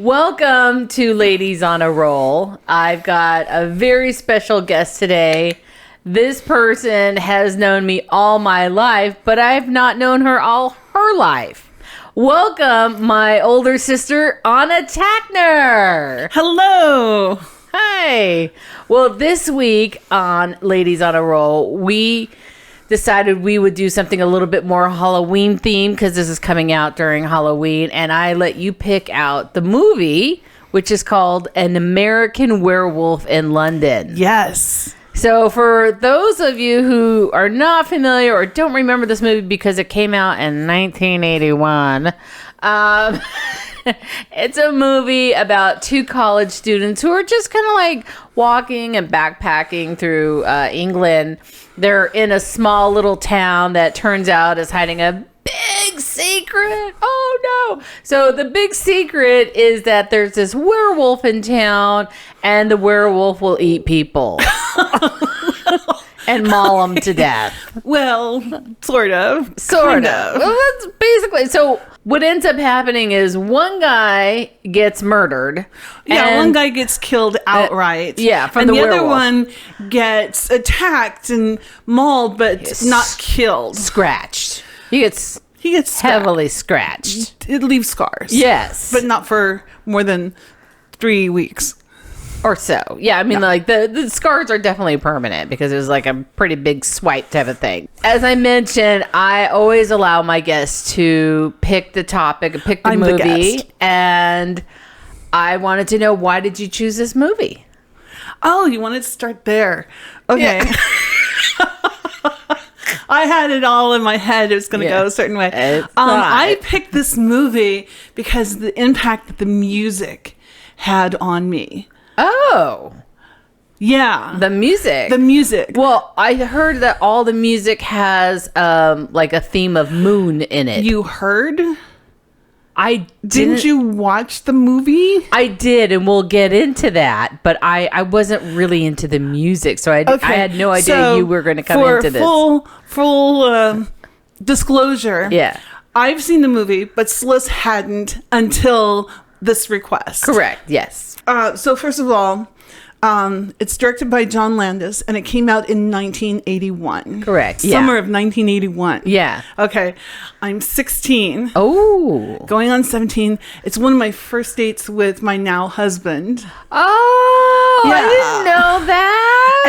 Welcome to Ladies on a Roll. I've got a very special guest today. This person has known me all my life, but I've not known her all her life. Welcome, my older sister, Anna Tachner. Hello. Hi. Well, this week on Ladies on a Roll, we decided we would do something a little bit more Halloween themed because this is coming out during Halloween, and I let you pick out the movie, which is called An American Werewolf in London. Yes. So for those of you who are not familiar or don't remember this movie because it came out in 1981, it's a movie about two college students who are just kind of like walking and backpacking through England. They're in a small little town that turns out is hiding a big secret. Oh no. So the big secret is that there's this werewolf in town and the werewolf will eat people. And maul them to death. Well, sort of. Sort of. Well, that's basically. So what ends up happening is one guy gets murdered. Yeah, one guy gets killed outright. From the werewolf. other one gets attacked and mauled, but not killed. Scratched. He gets heavily scratched. It leaves scars. Yes. But not for more than 3 weeks. Or so. Yeah, I mean, like, the scars are definitely permanent because it was like a pretty big swipe type of thing. As I mentioned, I always allow my guests to pick the topic, pick the movie. The guest. And I wanted to know, why did you choose this movie? Oh, you wanted to start there. Okay. Yeah. I had it all in my head. It was going to go a certain way. I picked this movie because of the impact that the music had on me. Oh. Yeah. The music. Well, I heard that all the music has like a theme of moon in it. You heard? I didn't you watch the movie? I did, and we'll get into that. But I wasn't really into the music, so I had no idea you were going to come into this. Full disclosure. Yeah. I've seen the movie, but Celeste hadn't until this request. Correct. Yes. So first of all, it's directed by John Landis, and it came out in 1981. Correct. Summer of 1981. Yeah. Okay. I'm 16. Oh. Going on 17. It's one of my first dates with my now husband. Oh, yeah. I didn't know that.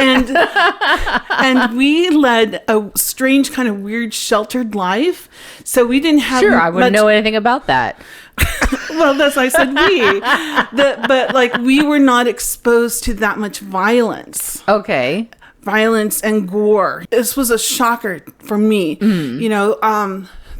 And we led a strange kind of weird sheltered life. So we didn't have I wouldn't know anything about that. Well, that's why I said we. But like we were not exposed to that much violence. Okay. Violence and gore. This was a shocker for me. You know,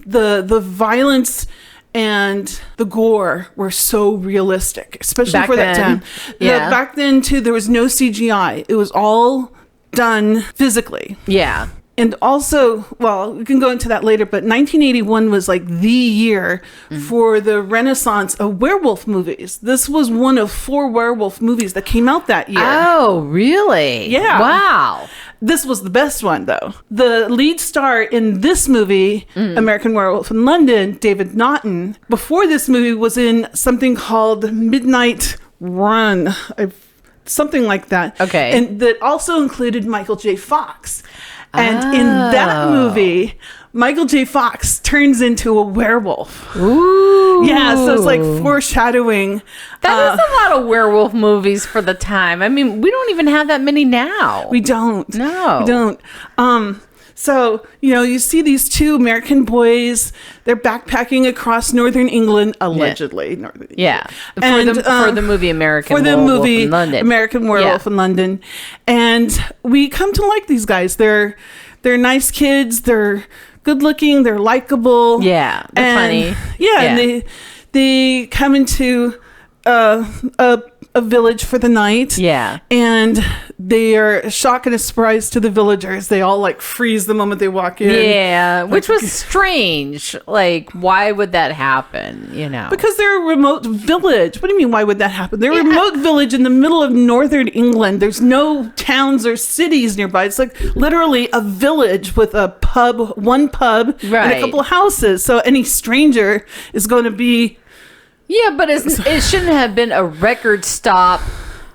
the violence and the gore were so realistic, especially back for that time. Yeah. Back then too, there was no CGI. It was all done physically. Yeah. And also, well, we can go into that later, but 1981 was like the year for the renaissance of werewolf movies. This was one of 4 werewolf movies that came out that year. Oh, really? Yeah. Wow. This was the best one, though. The lead star in this movie, American Werewolf in London, David Naughton, before this movie was in something called Midnight Run. Something like that. Okay. And that also included Michael J. Fox. And in that movie, Michael J. Fox turns into a werewolf. Ooh. Yeah, so it's like foreshadowing. That is a lot of werewolf movies for the time. I mean, we don't even have that many now. We don't. No. We don't. So, you know, you see these 2 American boys. They're backpacking across northern England, allegedly. Yeah. And, for the movie American Werewolf in London. American Werewolf in London. And we come to like these guys. They're nice kids. They're good looking. They're likable. Yeah. They're funny. Yeah. And they come into a village for the night. Yeah. And they are a shock and a surprise to the villagers. They all like freeze the moment they walk in. Yeah, which was strange. Like, why would that happen? You know, because they're a remote village. What do you mean? Why would that happen? They're a remote village in the middle of northern England. There's no towns or cities nearby. It's like literally a village with a one pub, and a couple houses. So any stranger is going to be Yeah, but it shouldn't have been a record stop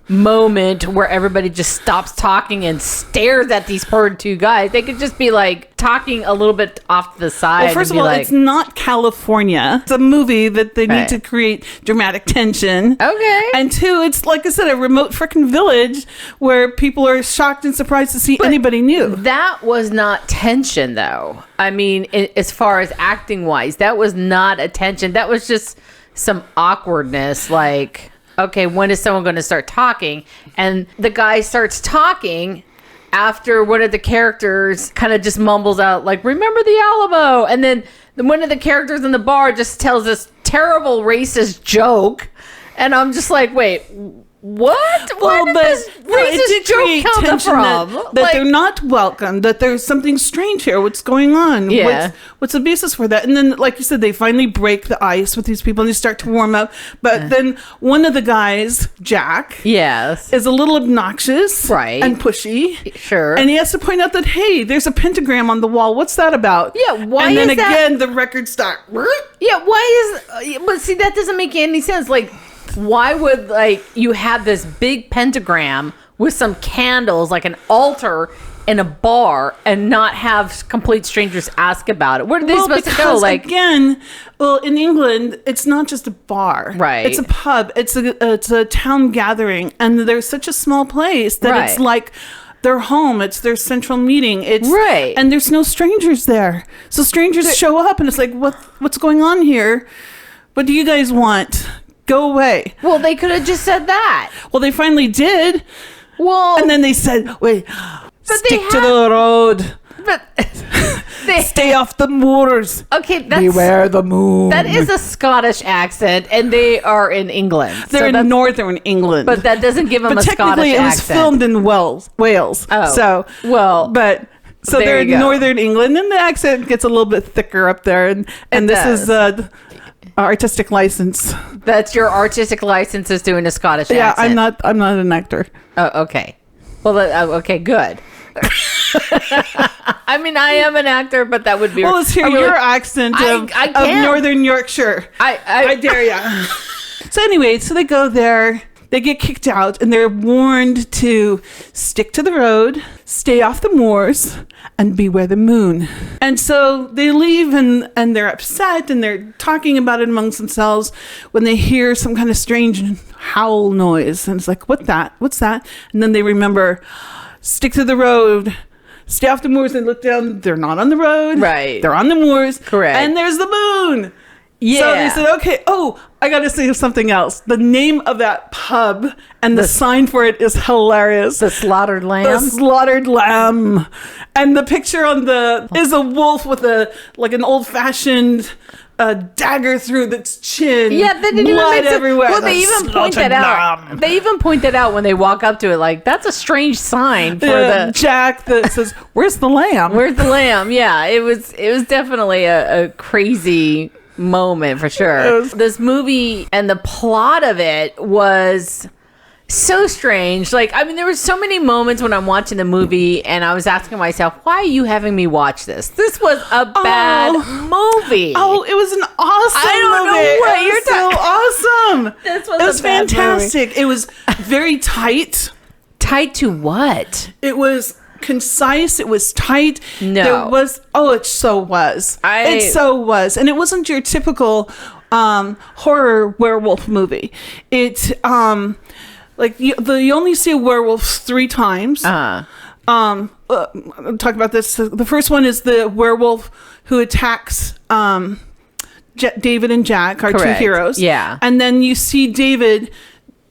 moment where everybody just stops talking and stares at these poor two guys. They could just be like talking a little bit off to the side. Well, first of all, it's not California. It's a movie that they need to create dramatic tension. Okay. And two, it's like I said, a remote freaking village where people are shocked and surprised to see anybody new. That was not tension, though. I mean, as far as acting wise, that was not a tension. That was just some awkwardness, like, okay, when is someone going to start talking? And the guy starts talking after one of the characters kind of just mumbles out, like, remember the Alamo? And then one of the characters in the bar just tells this terrible racist joke. And I'm just like, wait, what? Where did this racist joke come from? That they're not welcome, that there's something strange here. What's going on? Yeah. What's the basis for that? And then, like you said, they finally break the ice with these people and they start to warm up. But then one of the guys, Jack, is a little obnoxious and pushy. Sure. And he has to point out that, hey, there's a pentagram on the wall. What's that about? Yeah, why and then is again, the record start. Yeah, why is... But see, that doesn't make any sense. Like, why would, like, you have this big pentagram with some candles, like an altar in a bar, and not have complete strangers ask about it? Where are they supposed to go? Like, again, in England, it's not just a bar, right? It's a pub. It's a town gathering, and there's such a small place that it's like their home. It's their central meeting. It's and there's no strangers there. So strangers show up, and it's like, what's going on here? What do you guys want? Go away. Well, they could have just said that. Well, they finally did. Well, and then they said, wait, stick to the road. But stay off the moors. Okay, beware the moon. That is a Scottish accent, and they are in England. They're in northern England. But that doesn't give them a Scottish accent. But technically, it was filmed in Wales. Oh, so So they're in northern England, and the accent gets a little bit thicker up there. And this is artistic license. That's your artistic license is doing a Scottish accent. Yeah, I'm not an actor. Oh, okay. Well, okay, good. I mean, I am an actor, but that would be... Well, let's hear your accent of northern Yorkshire. I dare ya. So anyway, so they go there. They get kicked out, and they're warned to stick to the road, stay off the moors, and beware the moon. And so they leave, and they're upset, and they're talking about it amongst themselves when they hear some kind of strange howl noise. And it's like, what's that? And then they remember, stick to the road, stay off the moors, and look down. They're not on the road. Right. They're on the moors. Correct. And there's the moon. Yeah. So they said, okay, I got to say something else. The name of that pub and the sign for it is hilarious. The Slaughtered Lamb? The Slaughtered Lamb. And the picture on is a wolf with an old-fashioned dagger through its chin. Yeah, they didn't blood even everywhere. Well, they even point that out. They even point that out when they walk up to it. Like, that's a strange sign for the Jack that says, "Where's the lamb? Where's the lamb?" Yeah, it was definitely a crazy moment for sure. This movie and the plot of it was so strange. Like, I mean, there were so many moments when I'm watching the movie and I was asking myself, why are you having me watch this? This was a bad movie. Oh, it was an awesome movie. Know why you're so awesome. This was it was fantastic. Movie. It was very tight. Tight to what? It was concise. It was tight. No. There was, it so was. It so was. And it wasn't your typical horror werewolf movie. It like you only see a werewolf 3 times. I'll talk about this. The first one is the werewolf who attacks David and Jack, our Correct. 2 heroes. Yeah. And then you see David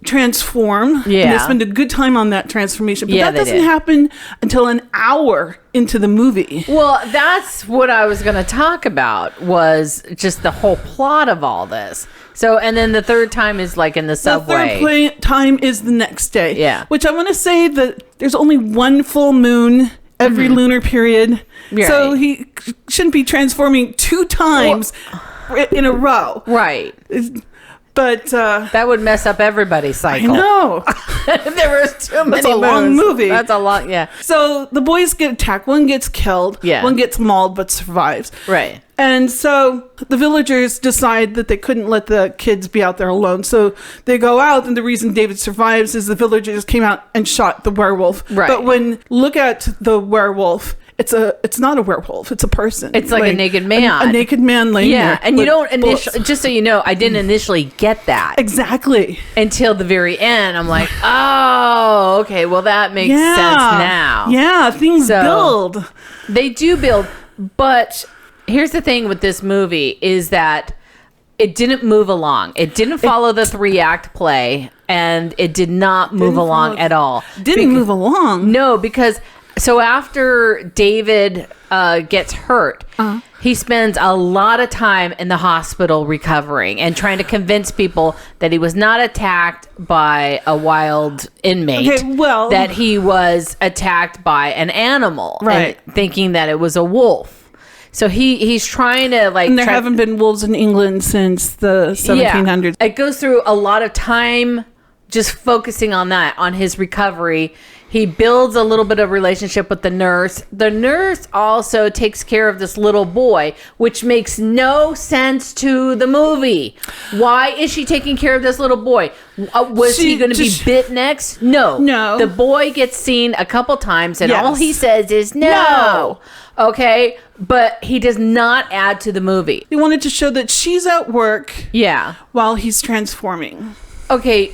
transform. Yeah. And they spend a good time on that transformation. But that doesn't did. happen until an hour into the movie. Well, that's what I was going to talk about, was just the whole plot of all this. So, and then the third time is like in the subway. The third time is the next day. Yeah. Which I want to say that there's only one full moon every lunar period. Right. So he shouldn't be transforming 2 times in a row. Right. But That would mess up everybody's I cycle. know. There was too many That's a long moons. movie. That's a long, yeah. So the boys get attacked. One gets killed. Yeah. One gets mauled but survives. Right. And so the villagers decide that they couldn't let the kids be out there alone. So they go out, and the reason David survives is the villagers came out and shot the werewolf. Right. But when look at the werewolf, it's not a werewolf. It's a person. It's like a naked man. A naked man laying there. Yeah, and you with don't bullets. initially, just so you know, I didn't initially get that Exactly. until the very end. I'm like, oh, okay, well, that makes sense now. Yeah, things So- build. They do build, but here's the thing with this movie is that it didn't move along. It didn't follow the 3-act play, and it did not move along at all. Didn't move along. No, because so after David gets hurt, he spends a lot of time in the hospital recovering and trying to convince people that he was not attacked by a wild inmate. Okay, well- that he was attacked by an animal, Right. and thinking that it was a wolf. So he's trying to like. And there haven't been wolves in England since the 1700s. Yeah, it goes through a lot of time just focusing on that, on his recovery. He builds a little bit of relationship with the nurse. The nurse also takes care of this little boy, which makes no sense to the movie. Why is she taking care of this little boy? Was he going to be bit next? No. No. The boy gets seen a couple times, and Yes. all he says is no. Okay, but he does not add to the movie. They wanted to show that she's at work Yeah. while he's transforming. Okay,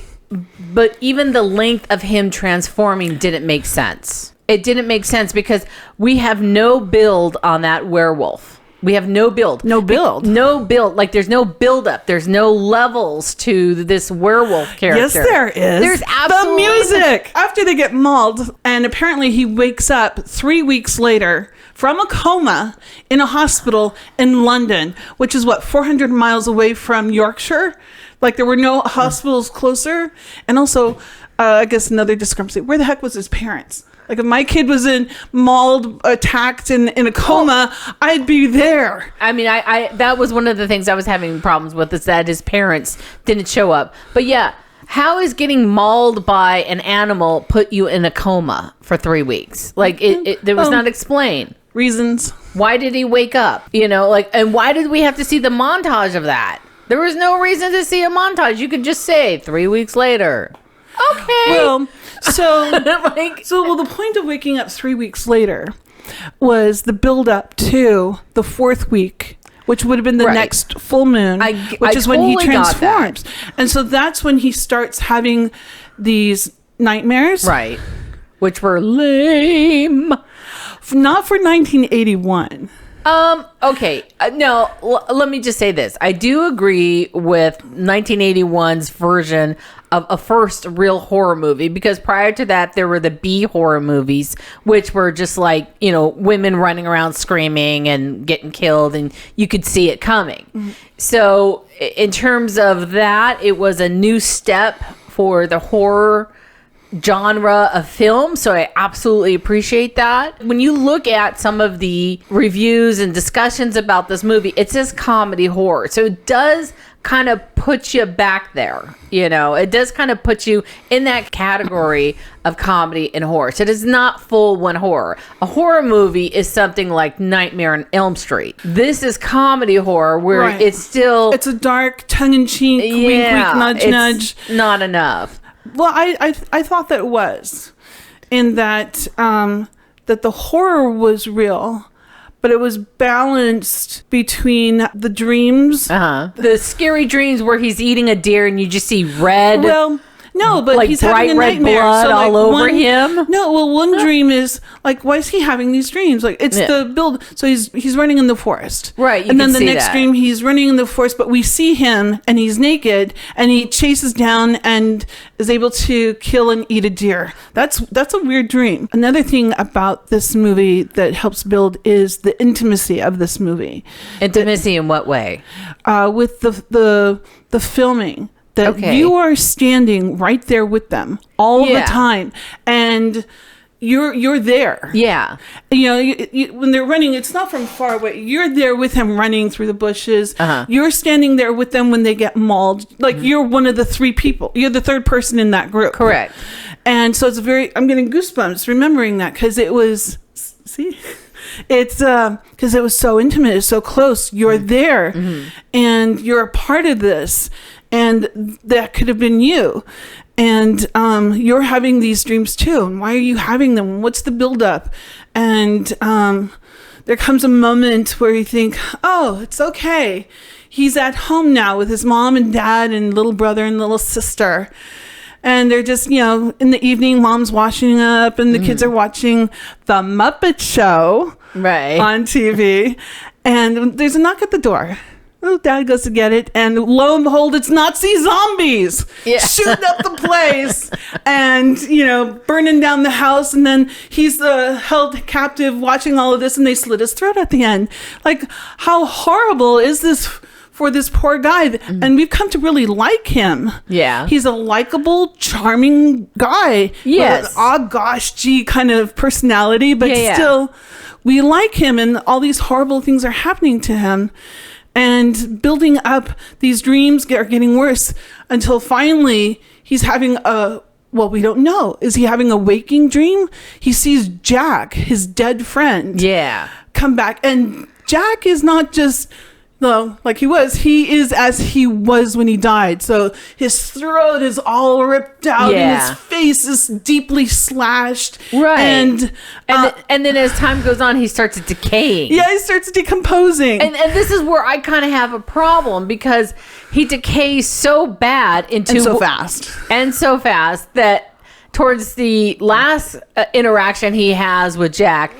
but even the length of him transforming didn't make sense. It didn't make sense because we have no build on that werewolf. We have no build. No build. No build. Like, there's no build up. There's no levels to this werewolf character. Yes, there is. There's absolutely the music. After they get mauled, and apparently he wakes up 3 weeks later from a coma in a hospital in London, which is 400 miles away from Yorkshire. Like, there were no hospitals closer. And also, I guess another discrepancy. Where the heck was his parents? Like, if my kid was mauled, attacked, in a coma, I'd be there. I mean, I that was one of the things I was having problems with, is that his parents didn't show up. But yeah, how is getting mauled by an animal put you in a coma for 3 weeks? Like, it was not explained. Reasons. Why did he wake up? You know, like, and why did we have to see the montage of that? There was no reason to see a montage. You could just say 3 weeks later. Okay. Well, so like, the point of waking up 3 weeks later was the build up to the 4th week, which would have been the Right. next full moon, which is when he totally got that. transforms. And so that's when he starts having these nightmares. right. Which were lame. Not for 1981. Okay. No, let me just say this. I do agree with 1981's version of a first real horror movie, because prior to that, there were the B horror movies, which were just like, you know, women running around screaming and getting killed, and you could see it coming. Mm-hmm. So in terms of that, it was a new step for the horror genre of film, so I absolutely appreciate that. When you look at some of the reviews and discussions about this movie, it says comedy horror, so it does kind of put you back there. You know, it does kind of put you in that category of comedy and horror. So it is not full one horror. A horror movie is something like Nightmare on Elm Street. This is comedy horror, where Right. it's a dark, tongue-in-cheek, wink, wink, nudge, it's nudge. not enough. Well, I thought that it was, in that that the horror was real, but it was balanced between the dreams. The scary dreams where he's eating a deer and you just see red. Well, no, but like he's bright having a red nightmare. blood So, like, all over him. No, well, one dream is like, why is he having these dreams? Like, it's the build. So he's running in the forest, Right, you and then can the see next that. dream he's running in the forest, but we see him and he's naked and he chases down and is able to kill and eat a deer. That's a weird dream. Another thing about this movie that helps build is the intimacy of this movie. Intimacy in what way? With the filming. That Okay. you are standing right there with them all the Yeah. time. And you're there. Yeah. You know, when they're running, it's not from far away. You're there with him running through the bushes. You're standing there with them when they get mauled. Like you're one of the three people. You're the third person in that group. Correct. And so I'm getting goosebumps remembering that because it was, it's because it was so intimate, it's so close. You're there and you're a part of this, and that could have been you. And you're having these dreams too. And why are you having them? What's the buildup? And there comes a moment where you think, oh, it's okay. He's at home now with his mom and dad and little brother and little sister. And they're just, you know, in the evening, mom's washing up and the kids are watching The Muppet Show on TV. And there's a knock at the door. Little dad goes to get it, and lo and behold, it's Nazi zombies shooting up the place and, you know, burning down the house. And then he's held captive watching all of this, and they slit his throat at the end. Like, how horrible is this for this poor guy? And we've come to really like him. Yeah. He's a likable, charming guy. Yes. With an, oh gosh, gee kind of personality, but still, we like him, and all these horrible things are happening to him. And building up, these dreams are getting worse until finally he's having we don't know. Is he having a waking dream? He sees Jack, his dead friend, come back. And Jack is not just, like he is as he was when he died. So his throat is all ripped out and his face is deeply slashed. Right. And then as time goes on, he starts decaying. Yeah, he starts decomposing. And this is where I kind of have a problem, because he decays so bad and so fast that towards the last interaction he has with Jack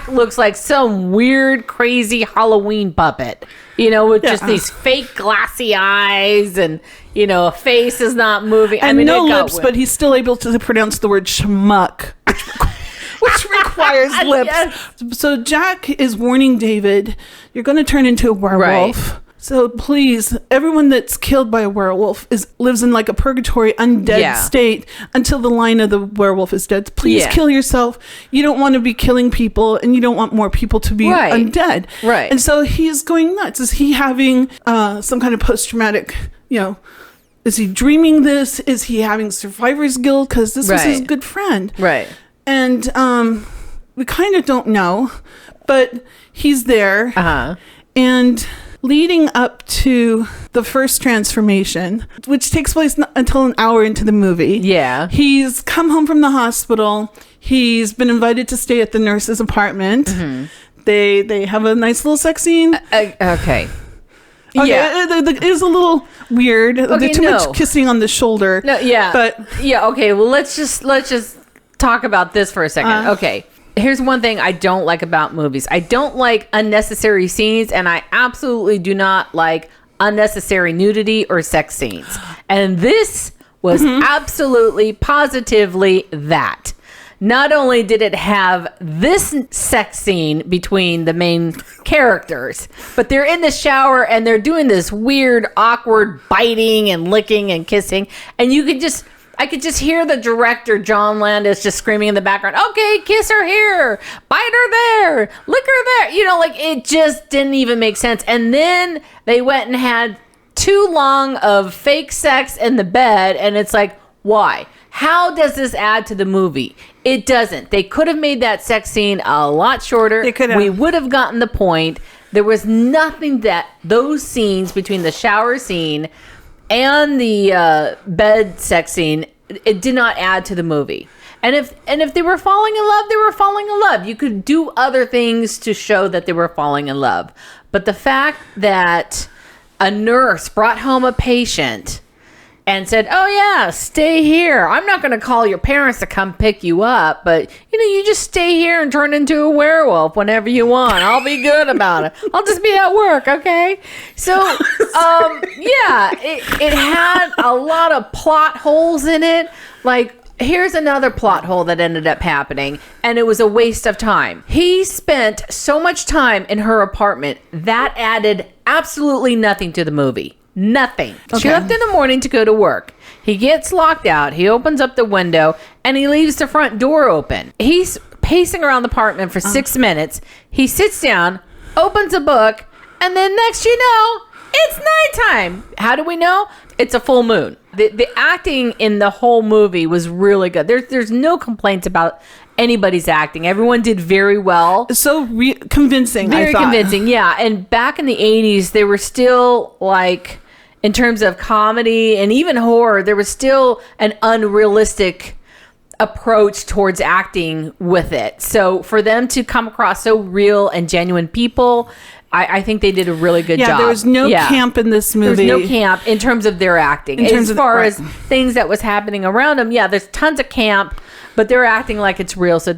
looks like some weird, crazy Halloween puppet, you know, with just these fake glassy eyes, and, you know, a face is not moving. And no lips, but he's still able to pronounce the word schmuck, which requires lips. Yes. So Jack is warning David, you're going to turn into a werewolf. Right. So please, everyone that's killed by a werewolf lives in like a purgatory undead state until the line of the werewolf is dead. Please kill yourself. You don't want to be killing people, and you don't want more people to be undead. Right. And so he's going nuts. Is he having some kind of post-traumatic, you know, is he dreaming this? Is he having survivor's guilt? Because this was his good friend. Right. And we kind of don't know, but he's there. And leading up to the first transformation, which takes place until an hour into the movie. Yeah. He's come home from the hospital. He's been invited to stay at the nurse's apartment. They have a nice little sex scene. Okay. Yeah. It is a little weird. There's too much kissing on the shoulder. No, yeah. But okay. Well, let's just talk about this for a second. Okay. Here's one thing I don't like about movies. I don't like unnecessary scenes, and I absolutely do not like unnecessary nudity or sex scenes. And this was absolutely, positively that. Not only did it have this sex scene between the main characters, but they're in the shower and they're doing this weird, awkward biting and licking and kissing. And I could just hear the director, John Landis, just screaming in the background, okay, kiss her here, bite her there, lick her there. You know, like, it just didn't even make sense. And then they went and had too long of fake sex in the bed. And it's like, why? How does this add to the movie? It doesn't. They could have made that sex scene a lot shorter. They could have. We would have gotten the point. There was nothing that those scenes between the shower scene and the bed sex scene, it did not add to the movie. And if they were falling in love, they were falling in love. You could do other things to show that they were falling in love. But the fact that a nurse brought home a patient and said, oh yeah, stay here. I'm not going to call your parents to come pick you up, but you just stay here and turn into a werewolf whenever you want. I'll be good about it. I'll just be at work, okay? So, it had a lot of plot holes in it. Like, here's another plot hole that ended up happening, and it was a waste of time. He spent so much time in her apartment that added absolutely nothing to the movie. Nothing. Okay. She left in the morning to go to work. He gets locked out. He opens up the window and he leaves the front door open. He's pacing around the apartment for 6 minutes. He sits down, opens a book, and then next you know, it's nighttime. How do we know? It's a full moon. The acting in the whole movie was really good. There's no complaints about anybody's acting. Everyone did very well. So convincing, Very convincing, yeah. And back in the 80s, they were still like, in terms of comedy and even horror, there was still an unrealistic approach towards acting with it. So for them to come across so real and genuine people, I think they did a really good job. Yeah, there was no camp in this movie. There was no camp in terms of their acting. As far as things that was happening around them, yeah, there's tons of camp, but they're acting like it's real. So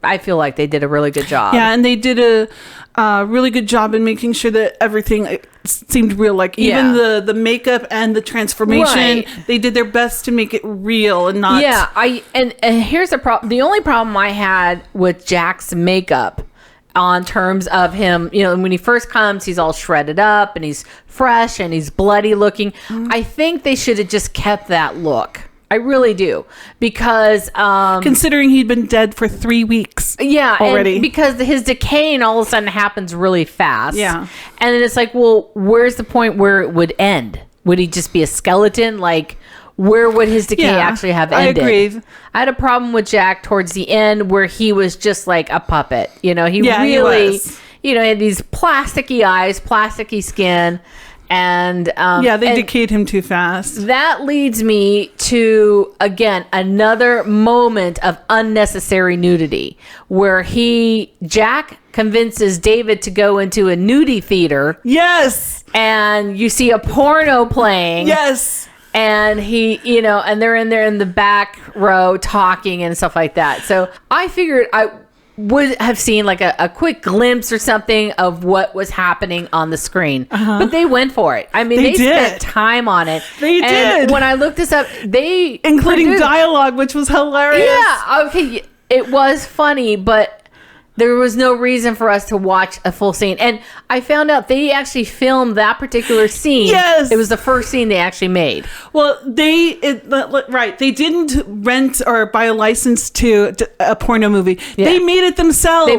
I feel like they did a really good job. Yeah, and they did a really good job in making sure that everything seemed real. Like even the makeup and the transformation, they did their best to make it real and not. Yeah, and here's the problem. The only problem I had with Jack's makeup, on terms of him, you know, when he first comes, he's all shredded up and he's fresh and he's bloody looking. I think they should have just kept that look. I really do, because considering he'd been dead for 3 weeks, already, because his decaying all of a sudden happens really fast. Yeah, and then it's like, well, where's the point where it would end? Would he just be a skeleton? Like, where would his decay actually have ended? I agree. I had a problem with Jack towards the end where he was just like a puppet. You know, he was. You know, he had these plasticky eyes, plasticky skin. And they decayed him too fast. That leads me to, again, another moment of unnecessary nudity where Jack convinces David to go into a nudie theater. Yes. And you see a porno playing. Yes. And and they're in there in the back row talking and stuff like that. So I figured I would have seen like a quick glimpse or something of what was happening on the screen. But they went for it. I mean, they spent time on it. They did. When I looked this up, including dialogue, which was hilarious. Yeah, okay. It was funny, but there was no reason for us to watch a full scene. And I found out they actually filmed that particular scene. Yes. It was the first scene they actually made. Well, they didn't rent or buy a license to a porno movie. Yeah. They made it themselves.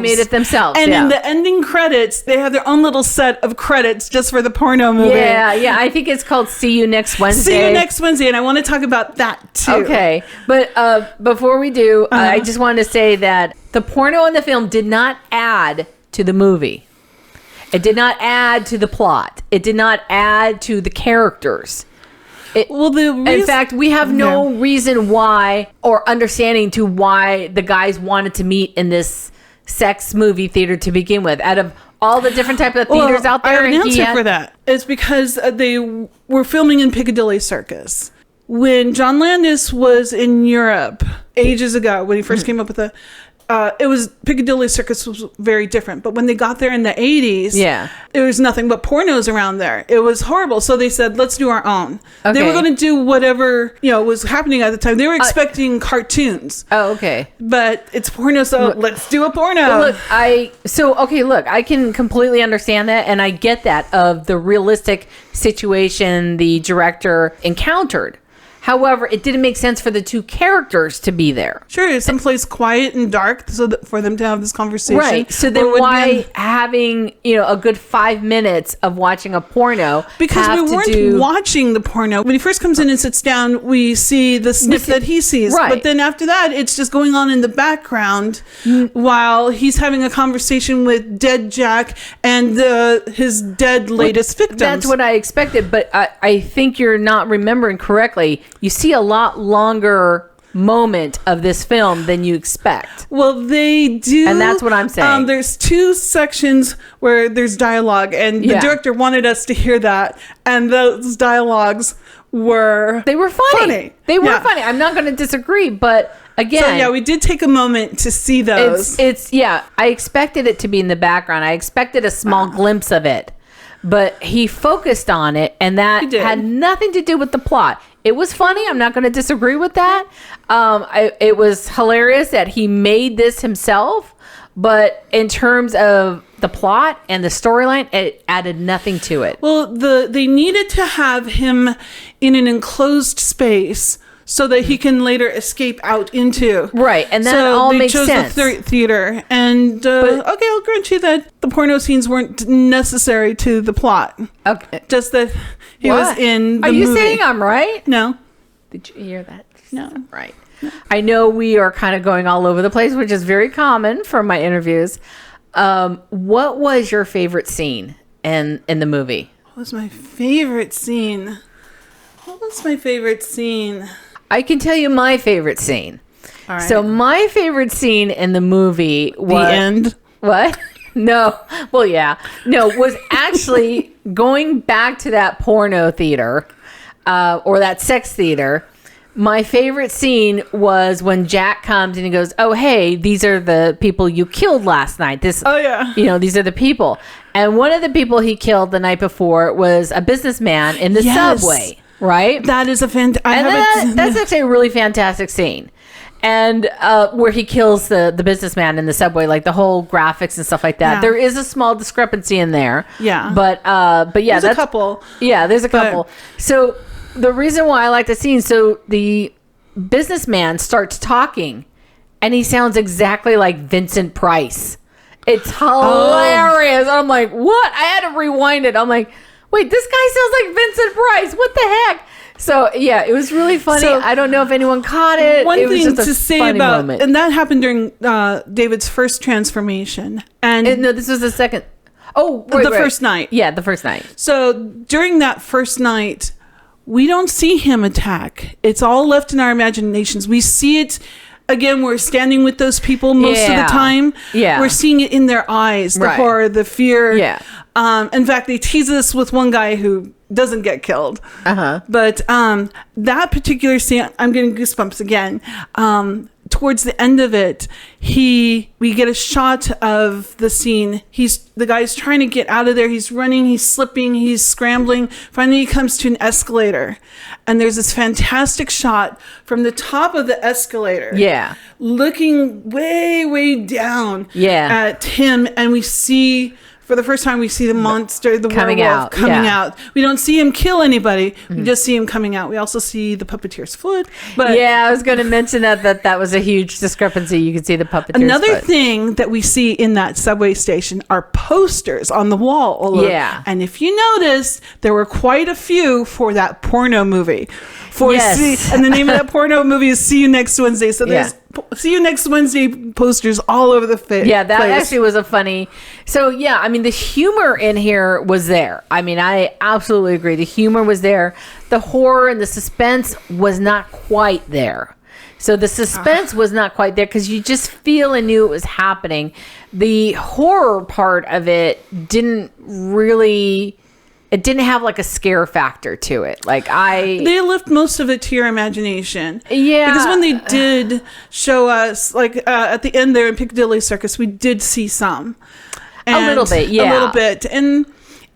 And in the ending credits, they have their own little set of credits just for the porno movie. Yeah. I think it's called See You Next Wednesday. And I want to talk about that too. Okay. But before we do, I just wanted to say that the porno in the film did not add to the movie. It did not add to the plot. It did not add to the characters. In fact, we have no reason why or understanding to why the guys wanted to meet in this sex movie theater to begin with. Out of all the different types of theaters out there. I have an answer for that. It's because they were filming in Piccadilly Circus. When John Landis was in Europe ages ago, when he first came up with it was Piccadilly Circus was very different, but when they got there in the 80s, there was nothing but pornos around there. It was horrible. So they said, let's do our own. Okay. They were going to do whatever was happening at the time. They were expecting cartoons. Oh, okay. But it's porno, so let's do a porno. Look, I can completely understand that, and I get that of the realistic situation the director encountered. However, it didn't make sense for the two characters to be there. Sure, someplace quiet and dark so that for them to have this conversation. Right. So then why having, a good 5 minutes of watching a porno? Because we weren't watching the porno. When he first comes in and sits down, we see the snip that he sees. Right. But then after that, it's just going on in the background while he's having a conversation with dead Jack and his dead latest victims. That's what I expected, but I think you're not remembering correctly. You see a lot longer moment of this film than you expect. Well, they do. And that's what I'm saying. There's two sections where there's dialogue, and the director wanted us to hear that. And those dialogues were... They were funny. They were funny. I'm not going to disagree, but... Again, so we did take a moment to see those. I expected it to be in the background. I expected a small glimpse of it, but he focused on it, and that had nothing to do with the plot. It was funny. I'm not going to disagree with that. It was hilarious that he made this himself, but in terms of the plot and the storyline, it added nothing to it. Well, they needed to have him in an enclosed space so that he can later escape out into. Right, and that all makes sense. So they chose the theater. And, okay, I'll grant you that the porno scenes weren't necessary to the plot. Okay. Just that he was in the movie. Are you saying I'm right? No. Did you hear that? No. Right. I know we are kind of going all over the place, which is very common from my interviews. What was your favorite scene in the movie? What was my favorite scene? I can tell you my favorite scene. All right. So my favorite scene in the movie was... The end? What? No. Well, yeah. No, was actually going back to that porno theater or that sex theater. My favorite scene was when Jack comes and he goes, "Oh, hey, these are the people you killed last night." Oh, yeah. These are the people. And one of the people he killed the night before was a businessman in the subway, right? That is that's actually a really fantastic scene. And where he kills the businessman in the subway, like the whole graphics and stuff like that. Yeah. There is a small discrepancy in there. Yeah. But yeah, there's a couple. Yeah, there's a couple. So the reason why I like the scene, so the businessman starts talking and he sounds exactly like Vincent Price. It's hilarious. I'm like, what? I had to rewind it. I'm like, wait, this guy sounds like Vincent Price. What the heck? So yeah, it was really funny. So, I don't know if anyone caught it. One it was thing just to say about moment. And that happened during David's first transformation. And no, this was the second. First night. Yeah, the first night. So during that first night, we don't see him attack. It's all left in our imaginations. We see it. Again, we're standing with those people most of the time. Yeah. We're seeing it in their eyes, the horror, the fear. Yeah. In fact, they tease us with one guy who doesn't get killed. Uh-huh. But that particular scene, I'm getting goosebumps again. Towards the end of it, we get a shot of the scene. The guy's trying to get out of there. He's running, he's slipping, he's scrambling. Finally, he comes to an escalator. And there's this fantastic shot from the top of the escalator. Yeah. Looking way, way down at him. And we see... For the first time, we see the monster, the werewolf coming out. We don't see him kill anybody. Mm-hmm. We just see him coming out. We also see the puppeteer's foot. But yeah, I was going to mention that was a huge discrepancy. You could see the puppeteer's Another foot. thing that we see in that subway station are posters on the wall. Yeah. And if you notice, there were quite a few for that porno movie. And the name of that porno movie is See You Next Wednesday. So there's See You Next Wednesday posters all over the place. Yeah, that actually was a funny. So yeah, I mean the humor in here was there. I mean, I absolutely agree. The humor was there. The horror and the suspense was not quite there. So the suspense was not quite there because you just feel and knew it was happening. The horror part of it didn't really. It didn't have like a scare factor to it. They left most of it to your imagination. Yeah. Because when they did show us, at the end there in Piccadilly Circus, we did see some. A little bit, yeah. A little bit. And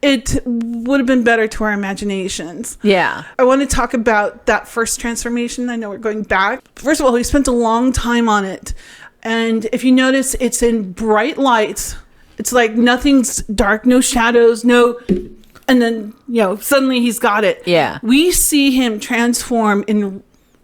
it would have been better to our imaginations. Yeah. I want to talk about that first transformation. I know we're going back. First of all, we spent a long time on it. And if you notice, it's in bright lights. It's like nothing's dark, no shadows, no... And then, suddenly he's got it. Yeah. We see him transform in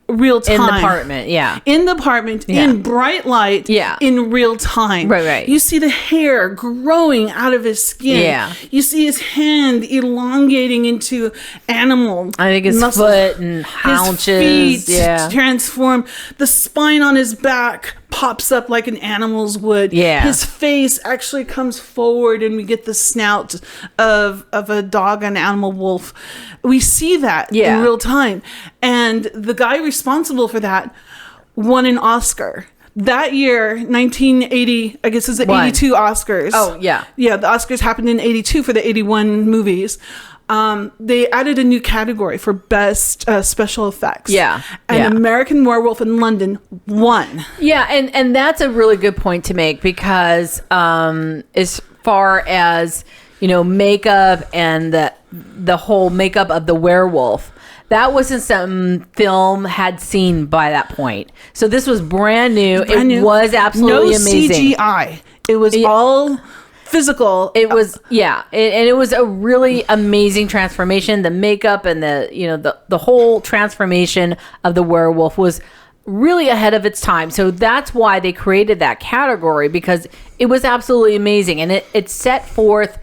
real time. In the apartment, yeah. In the apartment, in bright light, in real time. Right. You see the hair growing out of his skin. Yeah. You see his hand elongating into animal I think his muscle. Foot and haunches. His feet transform. The spine on his back pops up like an animal's would. Yeah. His face actually comes forward and we get the snout of a dog, an animal wolf. We see that in real time. And the guy responsible for that won an Oscar. That year, 1980, I guess it's the 82 Oscars. Oh, yeah. Yeah, the Oscars happened in 82 for the 81 movies. They added a new category for best special effects. Yeah. And American Werewolf in London won. Yeah, and that's a really good point to make because as far as, makeup and the whole makeup of the werewolf, that wasn't something film had seen by that point. So this was brand new. It was absolutely amazing. No CGI. It was all physical. It was, and it was a really amazing transformation. The makeup and the whole transformation of the werewolf was really ahead of its time. So that's why they created that category, because it was absolutely amazing. And it set forth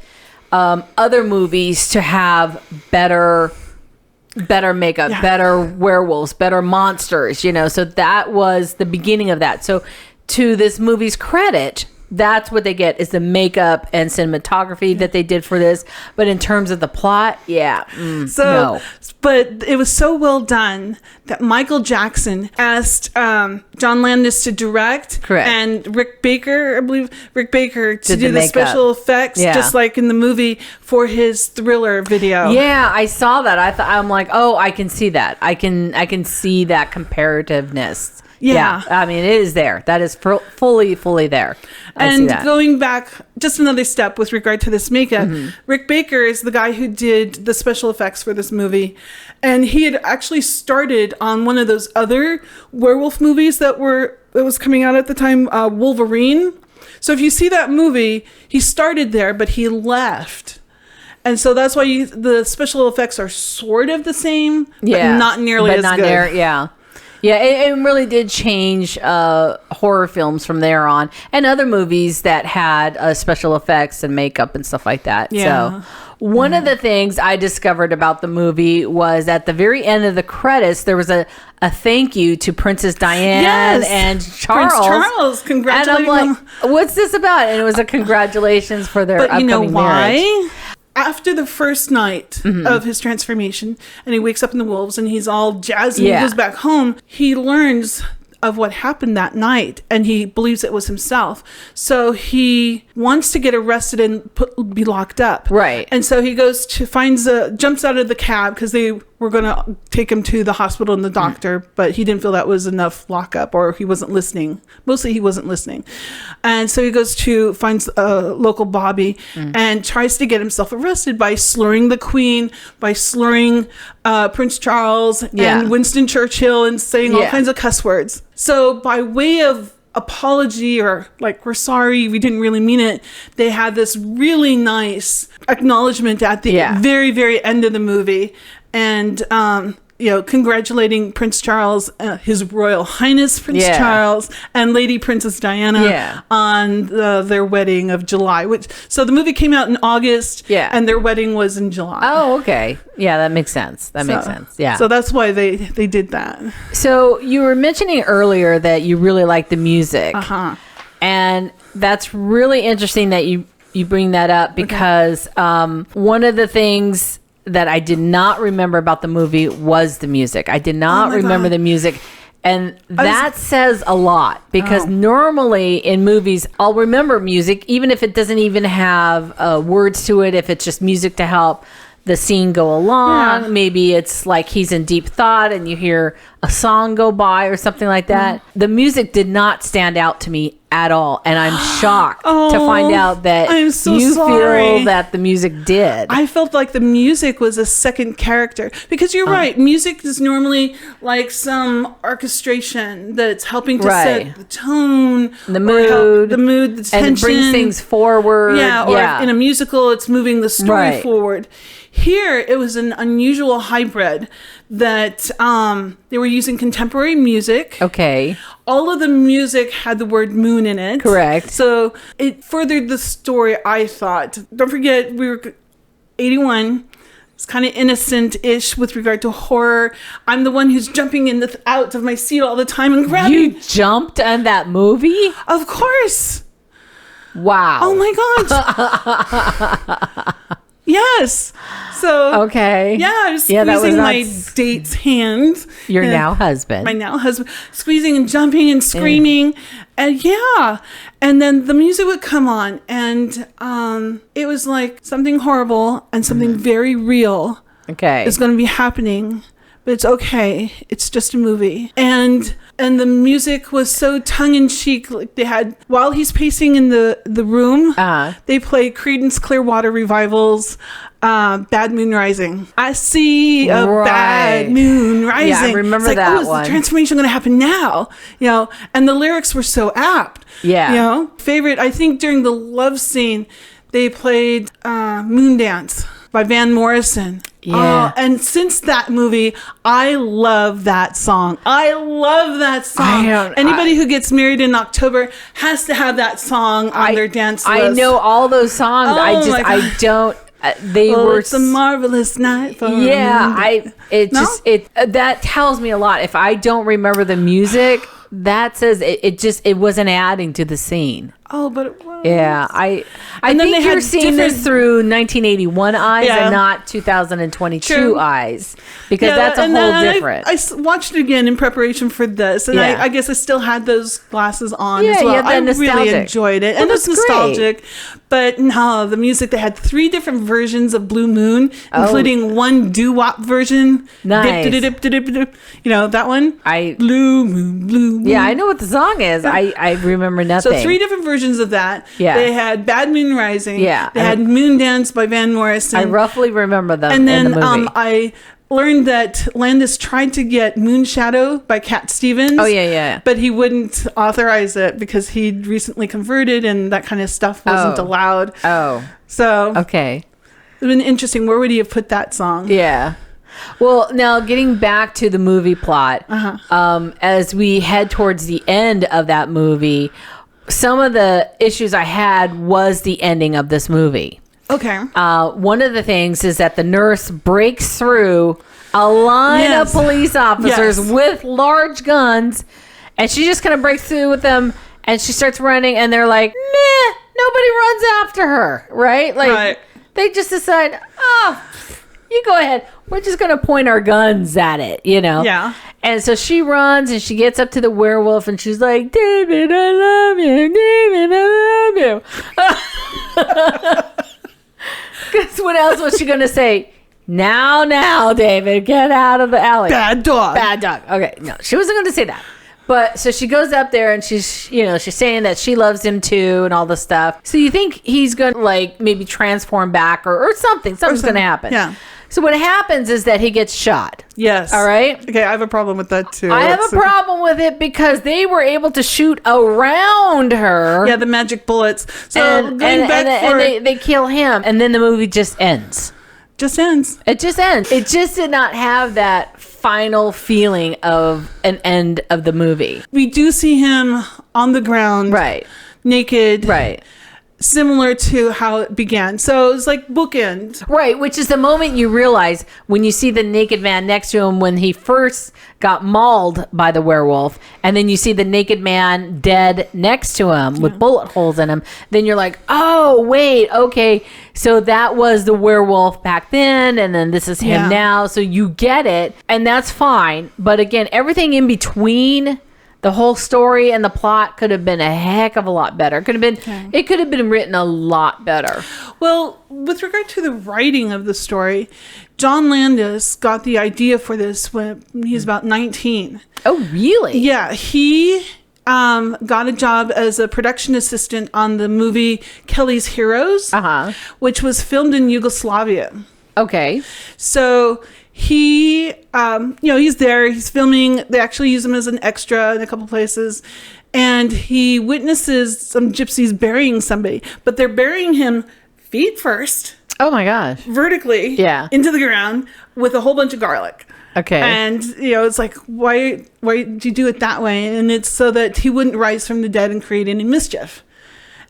other movies to have better makeup, better werewolves, better monsters, so that was the beginning of that. So to this movie's credit, that's what they get, is the makeup and cinematography that they did for this. But in terms of the plot, no. But it was so well done that Michael Jackson asked John Landis to direct. Correct. And Rick Baker, I believe, to do the makeup. special effects, just like in the movie, for his Thriller video. Yeah, I saw that. I'm like, oh, I can see that. I can see that comparativeness. Yeah. I mean, it is there. That is fully there. I see that. Going back just another step with regard to this makeup, Rick Baker is the guy who did the special effects for this movie. And he had actually started on one of those other werewolf movies that was coming out at the time, Wolverine. So if you see that movie, he started there, but he left. And so that's why the special effects are sort of the same, but not nearly as good. Yeah, it really did change horror films from there on, and other movies that had special effects and makeup and stuff like that. Yeah. So one of the things I discovered about the movie was at the very end of the credits, there was a thank you to Princess Diana and Charles. Prince Charles, congratulating and I'm like, what's this about? And it was a congratulations for their upcoming marriage. But you know why? After the first night of his transformation, and he wakes up in the wolves and he's all jazzed and he goes back home, he learns of what happened that night and he believes it was himself. So he wants to get arrested and be locked up. Right. And so he goes to jumps out of the cab because they were going to take him to the hospital and the doctor, but he didn't feel that was enough lockup, or he wasn't listening. Mostly he wasn't listening. And so he finds a local Bobby and tries to get himself arrested by slurring the Queen, by slurring Prince Charles and Winston Churchill, and saying all kinds of cuss words. So by way of apology, or like, we're sorry, we didn't really mean it, they had this really nice acknowledgement at the very, very end of the movie. And congratulating Prince Charles, His Royal Highness Prince Charles, and Lady Princess Diana on their wedding of July. So the movie came out in August, and their wedding was in July. Oh, okay. Yeah, that makes sense. Makes sense. Yeah. So that's why they did that. So you were mentioning earlier that you really like the music. And that's really interesting that you bring that up, because one of the things that I did not remember about the movie was the music. I did not remember the music. And that says a lot, because normally in movies, I'll remember music, even if it doesn't even have words to it, if it's just music to help the scene go along. Yeah. Maybe it's like he's in deep thought and you hear a song go by or something like that. The music did not stand out to me at all, and I'm shocked to find out that you feel that the music did. I felt like the music was a second character, because you're right, music is normally like some orchestration that's helping to set the tone, the mood, the tension, and it brings things forward. Or in a musical, it's moving the story forward. Here, it was an unusual hybrid that they were using contemporary music. Okay. All of the music had the word moon in it. Correct. So it furthered the story, I thought. Don't forget, we were 81. It's kind of innocent-ish with regard to horror. I'm the one who's jumping out of my seat all the time and grabbing. You jumped on that movie? Of course. Wow. Oh my God. Yes. So okay. Yeah, I was squeezing my date's hand. Your now husband. My now husband. Squeezing and jumping and screaming. And and then the music would come on, and it was like something horrible and something very real is going to be happening. But it's okay. It's just a movie. And the music was so tongue-in-cheek. Like they had, while he's pacing in the room, they play Creedence Clearwater Revival's Bad Moon Rising. I see a bad moon rising. Yeah, I remember that is one. The transformation going to happen now? And the lyrics were so apt. Yeah. Favorite, I think during the love scene, they played Moondance by Van Morrison. Yeah. And since that movie, I love that song. Anybody who gets married in October has to have that song on their dance list. I know all those songs. Oh I don't. They were. It's a marvelous night for that tells me a lot. If I don't remember the music, that says it wasn't adding to the scene. Oh, but it was. Yeah, I think you're seeing this through 1981 eyes and not 2022 eyes, because that's a whole different. I watched it again in preparation for this, and I guess I still had those glasses on as well. I really enjoyed it, and it's nostalgic. But no, the music, they had 3 different versions of Blue Moon, including one doo-wop version. Nice. You know that one? Blue Moon. Yeah, I know what the song is. I remember nothing. So 3 different versions of that. Yeah. They had Bad Moon Rising. Yeah. They had Moondance by Van Morrison. I roughly remember them and then, in the movie. I learned that Landis tried to get Moonshadow by Cat Stevens. Oh, yeah. But he wouldn't authorize it because he'd recently converted and that kind of stuff wasn't allowed. Oh. So. Okay. It would have been interesting. Where would he have put that song? Yeah. Well, now getting back to the movie plot, as we head towards the end of that movie, some of the issues I had was the ending of this movie. Okay. One of the things is that the nurse breaks through a line of police officers with large guns, and she just kind of breaks through with them, and she starts running, and they're like, meh, nobody runs after her, right? Like, they just decide, you go ahead. We're just going to point our guns at it, you know? Yeah. And so she runs and she gets up to the werewolf and she's like, David, I love you. David, I love you. Because what else was she going to say? Now, David, get out of the alley. Bad dog. Okay. No, she wasn't going to say that. But so she goes up there and she's saying that she loves him too and all this stuff. So you think he's going to like maybe transform back or something. Something's going to happen. Yeah. So what happens is that he gets shot. Yes. All right. Okay, I have a problem with that too. I have a problem with it because they were able to shoot around her. Yeah, the magic bullets. So and they kill him, and then the movie just ends. Just ends. It just ends. It just did not have that final feeling of an end of the movie. We do see him on the ground, right, naked, right. Similar to how it began. So it's like bookend. Right, which is the moment you realize when you see the naked man next to him when he first got mauled by the werewolf, and then you see the naked man dead next to him with bullet holes in him. Then you're like, oh, wait, okay. So that was the werewolf back then, and then this is him now. So you get it, and that's fine. But again, everything in between, the whole story and the plot could have been a heck of a lot better. It could have been written a lot better. Well, with regard to the writing of the story, John Landis got the idea for this when he was about 19. Oh, really? Yeah, he got a job as a production assistant on the movie Kelly's Heroes, which was filmed in Yugoslavia. Okay. So he, he's there, he's filming. They actually use him as an extra in a couple places. And he witnesses some gypsies burying somebody, but they're burying him feet first. Oh my gosh. Vertically. Yeah. Into the ground with a whole bunch of garlic. Okay. And, it's like, why did you do it that way? And it's so that he wouldn't rise from the dead and create any mischief.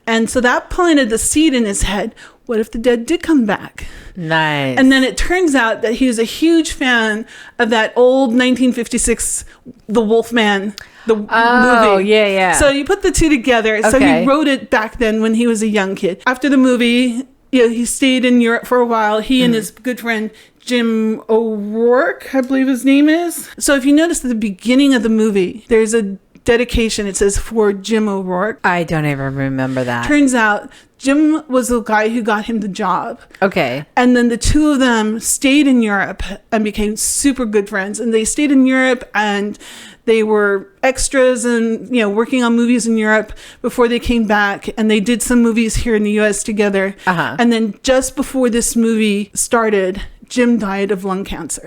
And so that planted the seed in his head. What if the dead did come back? Nice. And then it turns out that he was a huge fan of that old 1956 The Wolfman, the movie. Oh, yeah. So you put the two together. Okay. So he wrote it back then when he was a young kid. After the movie, he stayed in Europe for a while. He and his good friend Jim O'Rourke, I believe his name is. So if you notice at the beginning of the movie, there's a dedication. It says, for Jim O'Rourke. I don't even remember that. Turns out Jim was the guy who got him the job. Okay. And then the two of them stayed in Europe and became super good friends. And they stayed in Europe and they were extras and, working on movies in Europe before they came back. And they did some movies here in the U.S. together. And then just before this movie started, Jim died of lung cancer.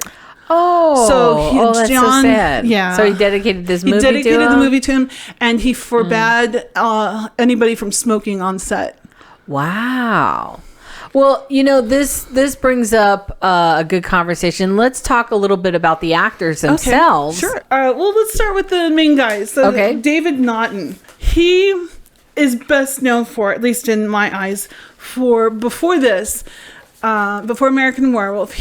Oh, that's so sad. Yeah. So he dedicated this movie to him? He dedicated the movie to him, and he forbade anybody from smoking on set. Wow. Well, this brings up a good conversation. Let's talk a little bit about the actors themselves. Okay, sure. Well, let's start with the main guys. So Okay. David Naughton. He is best known for, at least in my eyes, before American Werewolf,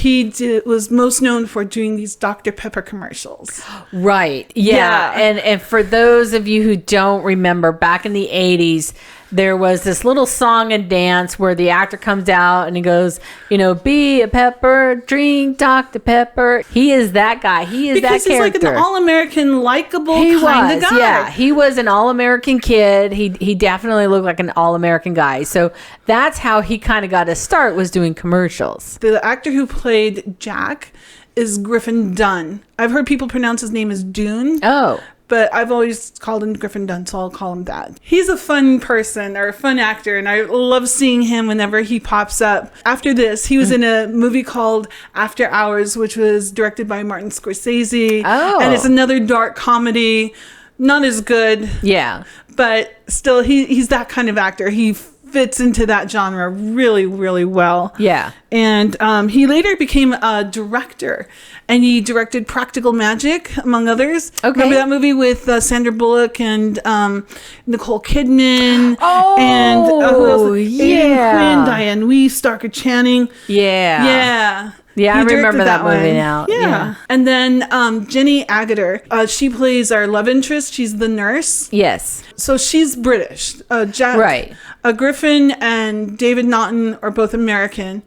was most known for doing these Dr. Pepper commercials. Right. Yeah. And for those of you who don't remember, back in the 80s, there was this little song and dance where the actor comes out and he goes, be a pepper, drink Dr. Pepper. He is that guy. He is because that character. He's like an all-American, likable kind of guy. Yeah, he was an all-American kid. He definitely looked like an all-American guy. So that's how he kind of got his start, was doing commercials. The actor who played Jack is Griffin Dunn. I've heard people pronounce his name as Dune. Oh. But I've always called him Griffin Dunn, so I'll call him that. He's a fun person, or a fun actor, and I love seeing him whenever he pops up. After this, he was in a movie called After Hours, which was directed by Martin Scorsese. Oh. And it's another dark comedy. Not as good. Yeah. But still, he's that kind of actor. He fits into that genre really, really well. Yeah. And he later became a director, and he directed Practical Magic, among others. Okay. Remember that movie with Sandra Bullock and Nicole Kidman? Oh, and who else? yeah. Aidan Quinn, Diane Weiss, Starker Channing. Yeah. Yeah. Yeah, He I remember directed that movie one. now. Yeah. And then Jenny Agatar, she plays our love interest. She's the nurse. Yes. So she's British. Jack, Right. Griffin and David Naughton are both American,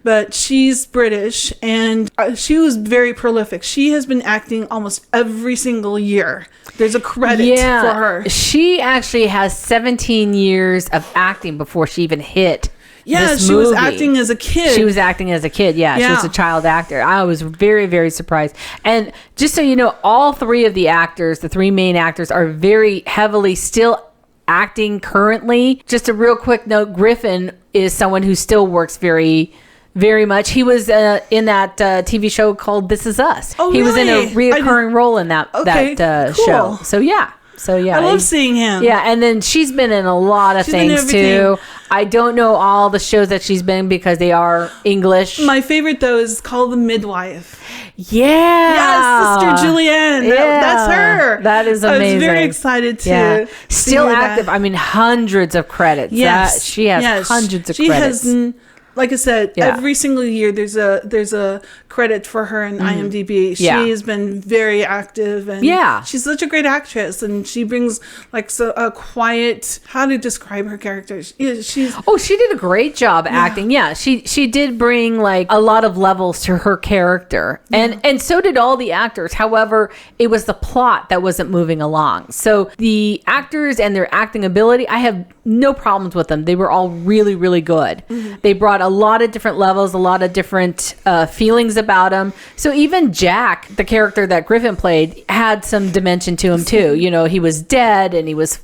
but she's British, and she was very prolific. She has been acting almost every single year. There's a credit for her. She actually has 17 years of acting before she even hit. Yeah, this she was movie. acting as a kid. She was acting as a kid. Yeah, she was a child actor. I was very, very surprised. And just so you know, all three of the actors, the three main actors, are very heavily still acting currently. Just a real quick note, Griffin is someone who still works very, very much. He was in that TV show called This Is Us. Oh, he was in a really? reoccurring role in that Cool. show. So yeah. I love seeing him. Yeah, and then she's been in a lot of things too. I don't know all the shows that she's been because they are English. My favorite though is called The Midwife. Yeah. Yes, Sister Julianne. That's her. That is amazing. I was very excited to still see active. that. I mean, hundreds of credits. Yes, She has hundreds of credits. She has, like I said, every single year there's a credit for her in IMDb. She has been very active, and she's such a great actress, and she brings like a quiet. How to describe her character? She's she did a great job acting. Yeah, she did bring like a lot of levels to her character, and so did all the actors. However, it was the plot that wasn't moving along. So the actors and their acting ability, I have no problems with them. They were all really, really good. They brought a lot of different levels, a lot of different feelings about him. So even Jack, the character that Griffin played, had some dimension to him too. He was dead, and he was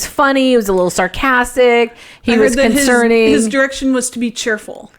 funny. He was a little sarcastic. He was concerning. His direction was to be cheerful.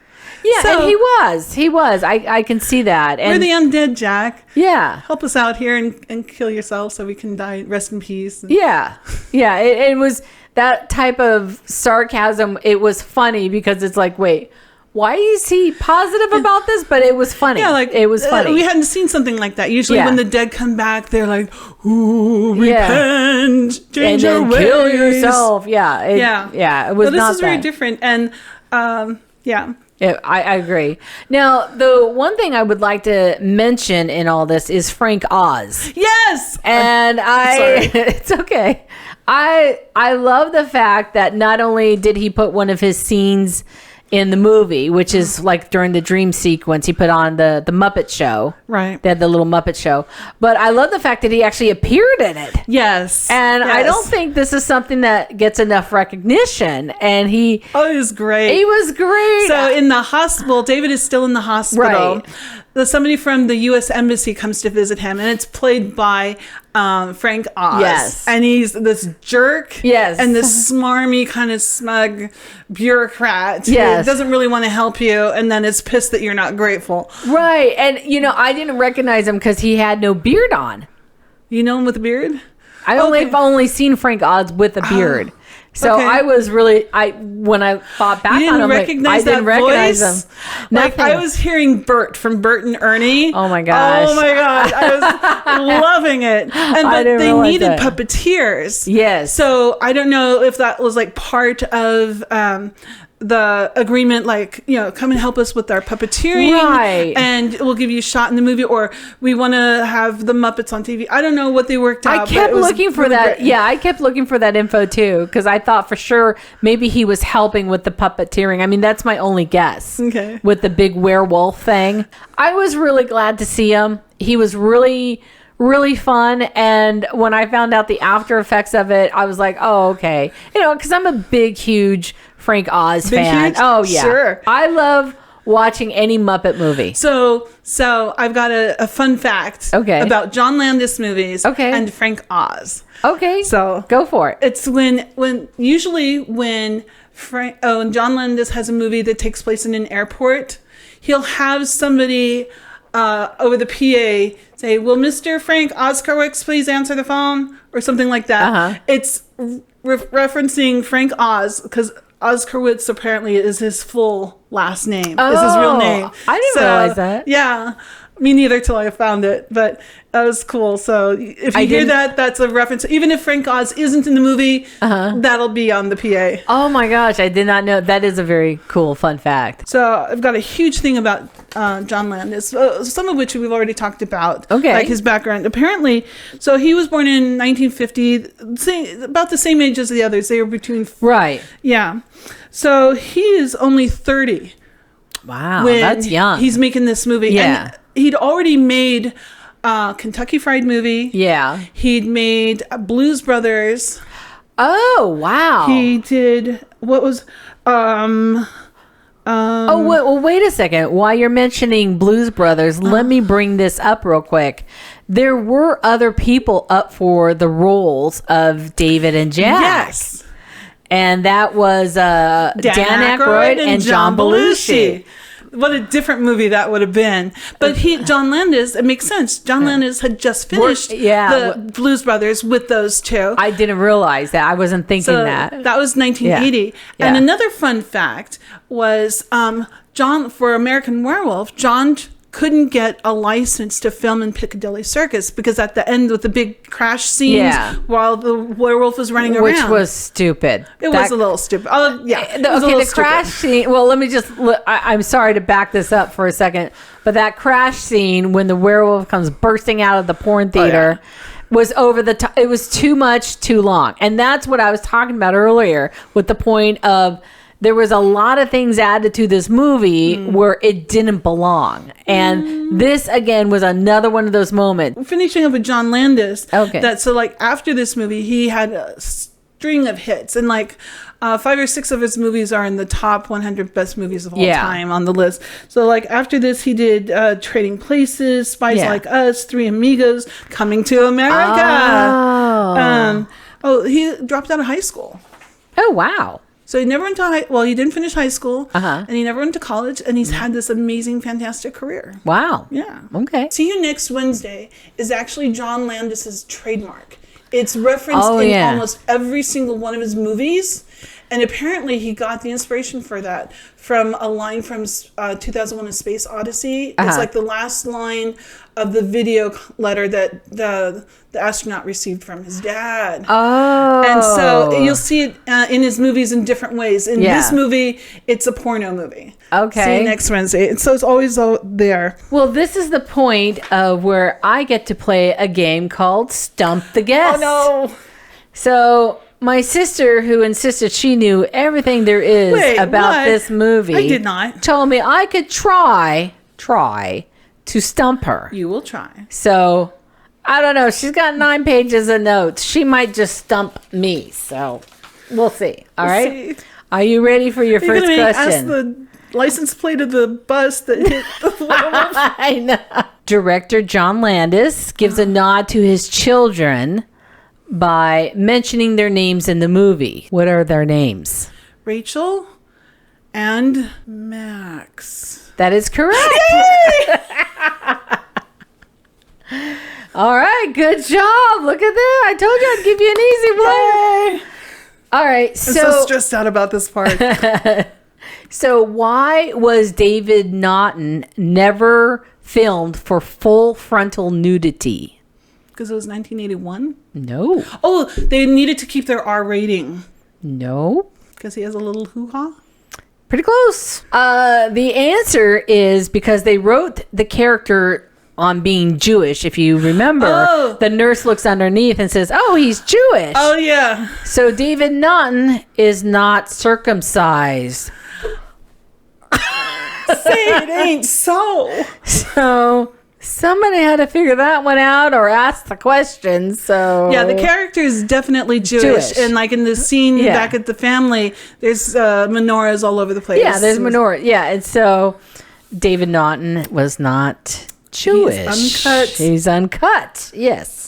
Yeah, and he was. I can see that. And we're the undead, Jack. Yeah. Help us out here and kill yourself so we can die. Rest in peace. Yeah. Yeah. It was that type of sarcasm. It was funny because it's like, wait, why is he positive about this? But it was funny. Yeah, like it was funny. We hadn't seen something like that. Usually when the dead come back, they're like, ooh, repent, change your ways. Kill yourself. Yeah. It was this is very different. And Yeah, I agree. Now, the one thing I would like to mention in all this is Frank Oz. Yes! And it's okay. I love the fact that not only did he put one of his scenes in the movie, which is like during the dream sequence, he put on the Muppet Show. Right. They had the little Muppet Show. But I love the fact that he actually appeared in it. Yes. And I don't think this is something that gets enough recognition. And he... Oh, he was great. He was great. So in the hospital, David is still in the hospital. Right. Somebody from the U.S. Embassy comes to visit him, and it's played by Frank Oz. Yes. And he's this jerk. Yes. And this smarmy, kind of smug bureaucrat. Yes. Who doesn't really want to help you, and then is pissed that you're not grateful. Right. And, I didn't recognize him because he had no beard on. You know him with a beard? I've only seen Frank Oz with a beard. So Okay. I was really, when I thought back You on didn't him, recognize I didn't that recognize voice? him. Like Nothing. I was hearing Bert from Bert and Ernie. Oh my gosh. Oh my god, I was loving it. And I but didn't they realize needed that. puppeteers. Yes. So I don't know if that was like part of the agreement, like, you know, come and help us with our puppeteering, Right. and we'll give you a shot in the movie, or we want to have the Muppets on TV. I don't know what they worked out. I kept looking for really that. great. Yeah, I kept looking for that info too, because I thought for sure maybe he was helping with the puppeteering. I mean, that's my only guess. Okay. With the big werewolf thing. I was really glad to see him. He was really, really fun. And when I found out the after effects of it, I was like, oh, okay. You know, because I'm a big, huge Frank Oz Big, fan. huge? Oh, yeah. Sure. I love watching any Muppet movie. So I've got a fun fact about John Landis movies and Frank Oz. Okay. So go for it. It's when John Landis has a movie that takes place in an airport, he'll have somebody over the PA say, "Will Mr. Frank Oscarwicz please answer the phone?" or something like that. It's referencing Frank Oz, because Oscarwicz apparently is his full last name, is his real name. I didn't realize that. Yeah. Me neither till I found it, but that was cool. So if you hear that, that's a reference. Even if Frank Oz isn't in the movie, that'll be on the PA. Oh my gosh, I did not know. That is a very cool, fun fact. So I've got a huge thing about John Landis, some of which we've already talked about. Okay. Like his background. Apparently, so he was born in 1950, about the same age as the others. They were between... Right. Yeah. So he is only 30. Wow, when that's young. He's making this movie. Yeah. And he'd already made Kentucky Fried Movie. Yeah. He'd made Blues Brothers. Oh, wow. He did, what was... wait a second. While you're mentioning Blues Brothers, let me bring this up real quick. There were other people up for the roles of David and Jack. Yes. And that was Dan Aykroyd and John Belushi. What a different movie that would have been. But John Landis, it makes sense. John Landis had just finished the Blues Brothers with those two. I didn't realize that. I wasn't thinking that. That was 1980. Yeah. And another fun fact was for American Werewolf, John couldn't get a license to film in Piccadilly Circus, because at the end with the big crash scenes while the werewolf was running around. Which was stupid. It was a little stupid. The crash scene. Well, let me just. I'm sorry to back this up for a second, but that crash scene when the werewolf comes bursting out of the porn theater was over the top. It was too much, too long, and that's what I was talking about earlier with the point of. There was a lot of things added to this movie where it didn't belong. And this, again, was another one of those moments. Finishing up with John Landis. Okay. So, like, after this movie, he had a string of hits. And, like, 5 or 6 of his movies are in the top 100 best movies of all time on the list. So, like, after this, he did Trading Places, Spies Like Us, Three Amigos, Coming to America. He dropped out of high school. Oh, wow. So he never went to he didn't finish high school, and he never went to college, and he's had this amazing, fantastic career. Wow. Yeah. Okay. See You Next Wednesday is actually John Landis's trademark. It's referenced in almost every single one of his movies, and apparently he got the inspiration for that from a line from 2001: A Space Odyssey. It's like the last line of the video letter that the astronaut received from his dad. Oh. And so you'll see it in his movies in different ways. In this movie, it's a porno movie. Okay. See You Next Wednesday. And so it's always there. Well, this is the point of where I get to play a game called Stump the Guest. Oh, no. So my sister, who insisted she knew everything there is about this movie, I did not. Told me I could try to stump her. You will try. So I don't know. She's got 9 pages of notes. She might just stump me. So we'll see. All right. See. Are you ready for your first question? Ask the license plate of the bus that hit the werewolf. I know. Director John Landis gives a nod to his children by mentioning their names in the movie. What are their names? Rachel and Max. That is correct. All right, good job. Look at that. I told you I'd give you an easy one. All right. I'm so stressed out about this part. So why was David Naughton never filmed for full frontal nudity? Because it was 1981? No. Oh, they needed to keep their R rating. No. Because he has a little hoo-ha? Pretty close. The answer is because they wrote the character on being Jewish. If you remember, the nurse looks underneath and says, "Oh, he's Jewish." Oh, yeah. So David Naughton is not circumcised. Say it ain't so. So somebody had to figure that one out or ask the question. So yeah, the character is definitely Jewish. And like in the scene back at the family, there's menorahs all over the place. Yeah, there's menorah. Yeah, and so David Naughton was not Jewish. He's uncut. He's uncut. Yes.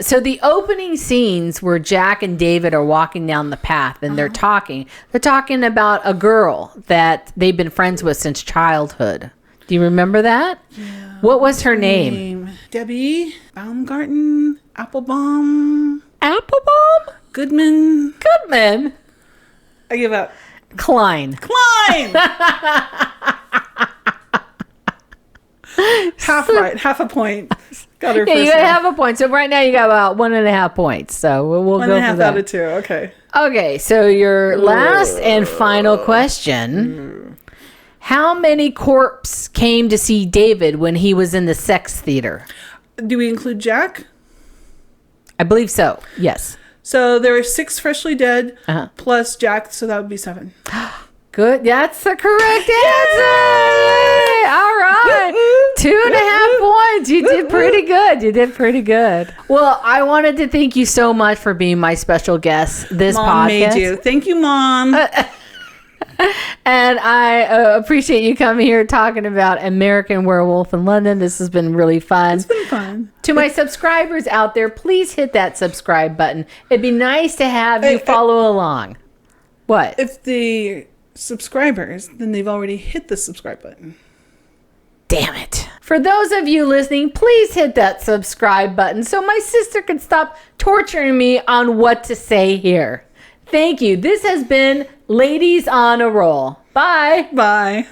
So the opening scenes where Jack and David are walking down the path and they're talking. They're talking about a girl that they've been friends with since childhood. Do you remember that? Yeah. What was her name? Debbie Baumgarten, Applebaum, Goodman. I give up. Klein. Half right, half a point. Got her Yeah, you first got one. half a point. So right now you got about 1.5 points. So we'll One go and a for half that. out of 2. Okay. Okay, so your last and final question. How many corpses came to see David when he was in the sex theater? Do we include Jack? I believe so. Yes. So there were 6 freshly dead Uh-huh. plus Jack, so that would be 7. Good. That's the correct answer. All right. 2.5 points. You did pretty good. Well, I wanted to thank you so much for being my special guest this Mom podcast. made you. Thank you, Mom. And I appreciate you coming here talking about American Werewolf in London. This has been really fun. It's been fun. To my subscribers out there, please hit that subscribe button. It'd be nice to have you follow along. What? If the subscribers, then they've already hit the subscribe button. Damn it. For those of you listening, please hit that subscribe button so my sister can stop torturing me on what to say here. Thank you. This has been Ladies on a Roll. Bye. Bye.